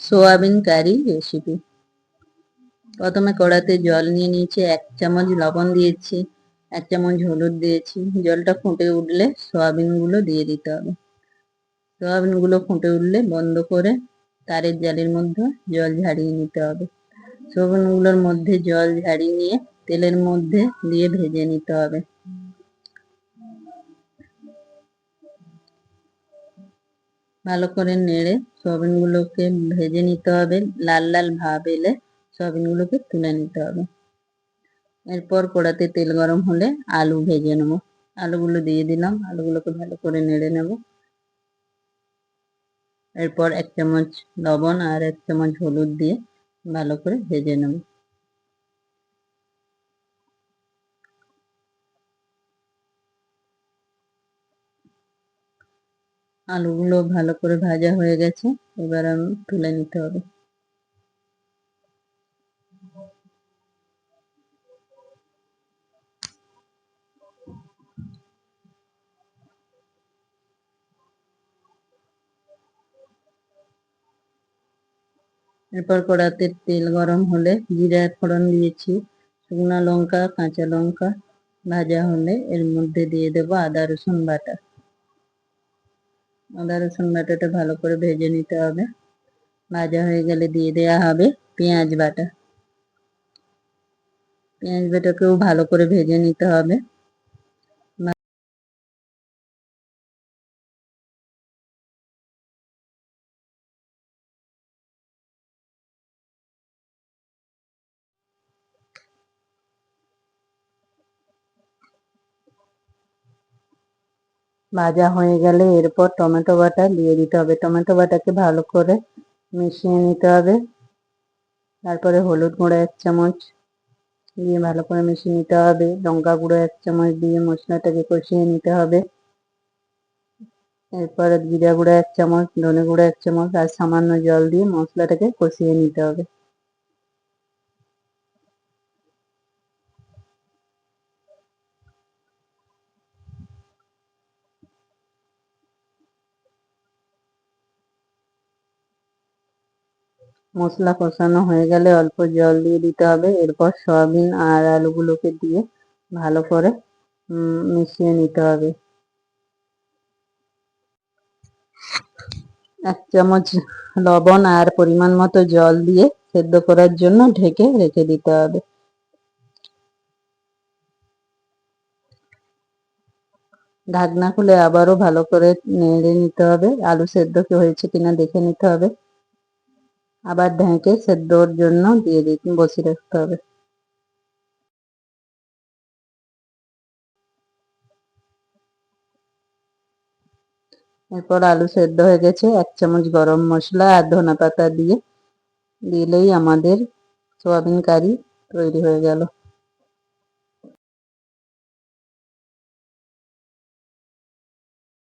Soybean কারি recipe. প্রথমে কড়াতে জল নিয়ে নিয়েছি, 1 চামচ লবণ দিয়েছি, 1 চামচ হলুদ দিয়েছি। জলটা ফুটে উঠলে সোয়াবিনগুলো দিয়ে দিতে হবে। সোয়াবিনগুলো ফুটে উঠলে বন্ধ করে তারের জালির মধ্যে জল ঝারিয়ে নিতে হবে। সোয়াবিনগুলোর মধ্যে জল ঝারিয়ে নিয়ে তেলের মধ্যে দিয়ে ভেজে নিতে হবে। ভালো করে নেড়ে সয়াবিনগুলোকে ভেজে নিতে হবে। লাল লাল ভাব এলে সয়াবিনগুলোকে তুলে নিতে হবে। এরপর কড়াতে তেল গরম হলে আলু ভেজে নেব। আলুগুলো দিয়ে দিলাম, আলুগুলোকে ভালো করে নেড়ে নেব। এরপর 1 চামচ লবণ আর 1 চামচ হলুদ দিয়ে ভালো করে ভেজে নেব। আলুগুলো ভালো করে ভাজা হয়ে গেছে, এবার আমি তুলে নিতে হবে। এরপর কড়াতে তেল গরম হলে জিরা ফোড়ন দিয়েছি, শুকনো লঙ্কা, কাঁচা লঙ্কা ভাজা হলে এর মধ্যে দিয়ে দেব আদা রসুন বাটা। আদা রসুন বাটাটা ভালো করে ভেজে নিতে হবে। ভাজা হয়ে গেলে দিয়ে দেওয়া হবে পেঁয়াজ বাটা। পেঁয়াজ বাটাকেও ভালো করে ভেজে নিতে হবে। ভাজা হয়ে গেলে এরপর টমেটো বাটা দিয়ে দিতে হবে। টমেটো বাটাকে ভালো করে মিশিয়ে নিতে হবে। তারপরে হলুদ গুঁড়ো 1 চামচ দিয়ে ভালো করে মিশিয়ে নিতে হবে। লঙ্কা গুঁড়ো 1 চামচ দিয়ে মশলাটাকে কষিয়ে নিতে হবে। এরপরে জিরা গুঁড়ো 1 চামচ, ধনে গুঁড়ো 1 চামচ আর সামান্য জল দিয়ে মশলাটাকে কষিয়ে নিতে হবে। মশলা কষানো হয়ে গেলে অল্প জল দিয়ে দিতে হবে। এরপর সয়াবিন আর আলুগুলোকে দিয়ে ভালো করে মিশিয়ে নিতে হবে। 1 চামচ লবণ আর পরিমাণ মতো জল দিয়ে সেদ্ধ করার জন্য ঢেকে রেখে দিতে হবে। ঢাকনা খুলে আবারও ভালো করে নেড়ে নিতে হবে। আলু সেদ্ধ হয়েছে কিনা দেখে নিতে হবে। আবার ঢেকে সেদ্ধর জন্য দিয়ে বসিয়ে রাখতে হবে। এরপর আলু সেদ্ধ হয়ে গেছে, 1 চামচ গরম মশলা আর ধনেপাতা দিয়ে দিলেই আমাদের সোয়াবিন কারি তৈরি হয়ে গেল।